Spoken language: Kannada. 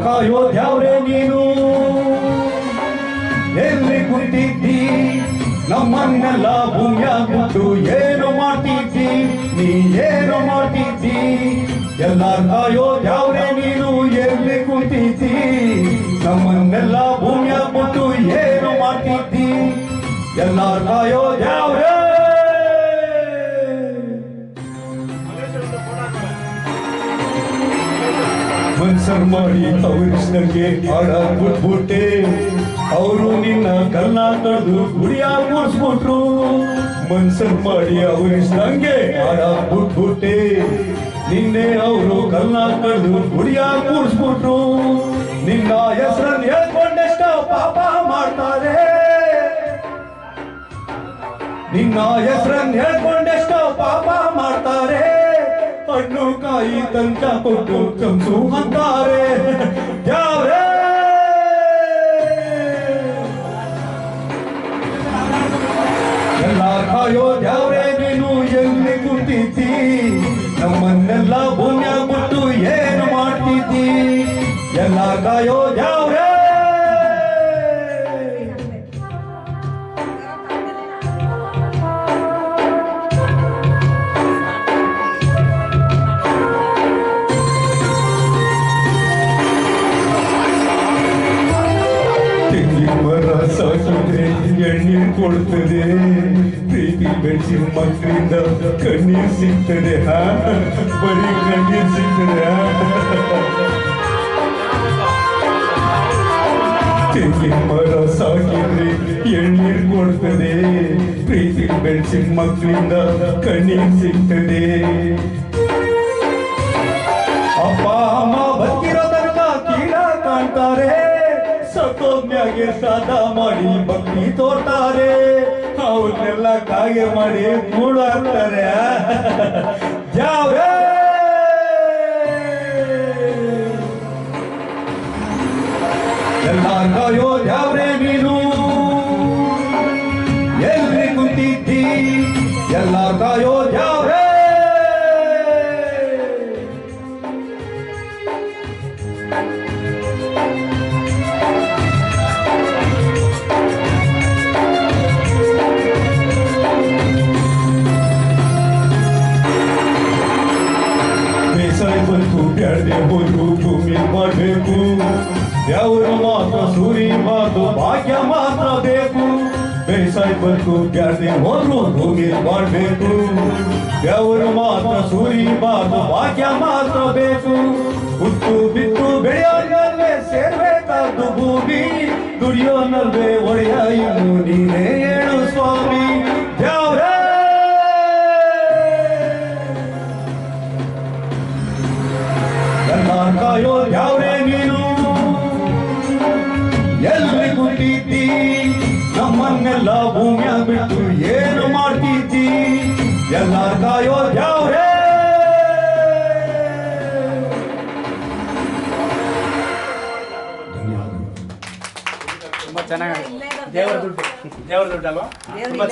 ಕಾಯೋ ದ್ಯಾವ್ರೆ ನೀನು ಎಲ್ಲಿ ಕುಂತಿದ್ದಿ ನಮ್ಮನ್ನೆಲ್ಲ ಭೂಮಿಯಾಗ ಬಿಟ್ಟು ಏನು ಮಾಡ್ತಿದ್ದಿ ನೀ ಏನು ಮಾಡ್ತಿದ್ದಿ ಎಲ್ಲಾರ ಕಾಯೋ ದ್ಯಾವ್ರೆ ನೀನು ಎಲ್ಲಿ ಕುಂತಿದ್ದಿ ನಮ್ಮನ್ನೆಲ್ಲ ಭೂಮಿಯಾಗ ಬಿಟ್ಟು ಏನು ಮಾಡ್ತಿದ್ದಿ ಎಲ್ಲಾರ ಕಾಯೋ ದ್ಯಾವ್ರೆ ಮನ್ಸರ್ ಮಾಡಿ ಅವರಿಷ್ಟಂಗೆ ಹಾಡಾಗ್ ಬಿಟ್ಬಿಟ್ಟೆ ಅವರು ನಿನ್ನ ಕಲ್ಲ ಕಡ್ದು ಗುಡಿಯಾಗ ಕೂರಿಸ್ಬಿಟ್ರು ಮನ್ಸರ್ ಮಾಡಿ ಅವರಿಷ್ಟಂಗೆ ಹಾಡಾಗ್ ಬಿಟ್ಬಿಟ್ಟೆ ನಿನ್ನೆ ಅವರು ಕಲ್ಲ ಕಡ್ದು ಗುಡಿಯಾಗ ಕೂರಿಸ್ಬಿಟ್ರು ನಿನ್ನ ಹೆಸರನ್ನು ಹೇಳ್ಕೊಂಡೆಷ್ಟ ಪಾಪ ಮಾಡ್ತಾರೆ ನಿನ್ನ ಹೆಸರನ್ನು ಹೇಳ್ಕೊಂಡೆಷ್ಟ ಪಾಪ ಮಾಡ್ತಾರೆ ಹಣ್ಣು ಕಾಯಿ ತಂಕ ಕೊಟ್ಟು ಕಂಸು ಅಂತಾರೆ ಯಾವ್ರೇ ಎಲ್ಲ ಕಾಯೋ ಯಾವ್ರೇ ನೀನು ಎಲ್ಲಿ ಕುಂತಿದ್ದಿ ನಮ್ಮನ್ನೆಲ್ಲ ಭೂಮಿಯಾಗ ಬಿಟ್ಟು ಏನು ಮಾಡ್ತಿದ್ದಿ ಎಲ್ಲ ಕಾಯೋ ಯಾವ್ರೇ ಸಾಕಿದ್ರೆ ಎಣ್ಣೀರು ಕೊಡ್ತದೆ ಪ್ರೀತಿ ಬೆಳೆಸಿ ಮಕ್ಕಳಿಂದ ಕಣ್ಣೀರು ಸಿಗ್ತದೆ ಬರೀ ಕಣ್ಣೀರು ಸಿಗ್ತದೆ ತೆಂಗಿನ ಮರ ಸಾಕಿದ್ರೆ ಎಣ್ಣೀರು ಕೊಡ್ತದೆ ಪ್ರೀತಿ ಬೆಳೆಸಿ ಮಕ್ಕಳಿಂದ ಕಣ್ಣೀರು ಸಿಗ್ತದೆ ಅಪ್ಪ ಅಮ್ಮ ಬದುಕಿರೋ ತನಕ ಕೀಳ ಕಾಣ್ತಾರೆ ಸತ್ತೋದ್ಮ್ಯಾಗೆ ಶ್ರಾದ್ದ ಮಾಡಿ ಭಕ್ತಿ ತೋರ್ತಾರೆ ಅವನ್ನೆಲ್ಲ ಕಾಗೆ ಮಾಡಿ ಕೂಡು ಹಾಕ್ತಾರೆ ಯಾವ್ರೇ ಎಲ್ಲ ಕಾಯೋ ಯಾವ್ರೇ ನೀನು ಎಲ್ಲಿ ಕುಂತಿದ್ದಿ ಎಲ್ಲ ಕಾಯೋ ಯಾವ್ರೇ ಬಂತು ಬ್ಯಾಡದೆ ಹೋದ್ರು ಭೂಮಿ ಮಾಡಬೇಕು ಯಾವ್ರ ಮಾತ್ರ ಸೂರಿ ಮಾತು ಭಾಗ್ಯ ಮಾತ್ರ ಬೇಕು ಬೇಸಾಯ ಬಂತು ಬ್ಯಾಡದೆ ಹೋದ್ರು ಭೂಮಿ ಮಾಡಬೇಕು ಯಾವ್ರ ಮಾತ್ರ ಸೂರಿ ಮಾತು ಭಾಗ್ಯ ಮಾತ್ರ ಬೇಕು ಹುಟ್ಟು ಬಿತ್ತು ಬೆಳೆಯೋನಲ್ವೇ ಸೇರ್ಬೇಕಾದ್ದು ಭೂಮಿ ದುಡಿಯೋನಲ್ವೇ ಒಡೆಯ ಇನ್ನು ನೀನೇ ಹೇಳು ಸ್ವಾಮಿ ಯಾವ್ರೇ ಕಾಯೋ ಯಾವ್ರೇ ನೀನು ಎಲ್ಲಿ ಕುಂತಿದ್ದಿ ನಮ್ಮನ್ನೆಲ್ಲ ಭೂಮಿಯಾಗ ಬಿಟ್ಟು ಏನು ಮಾಡ್ತಿದ್ದಿ ಎಲ್ಲ ಕಾಯೋ ಯಾವ್ರೇ ತುಂಬಾ ಚೆನ್ನಾಗಿ ದೇವರ ದುಡ್ಡು ಅಲ್ವಾ ತುಂಬಾ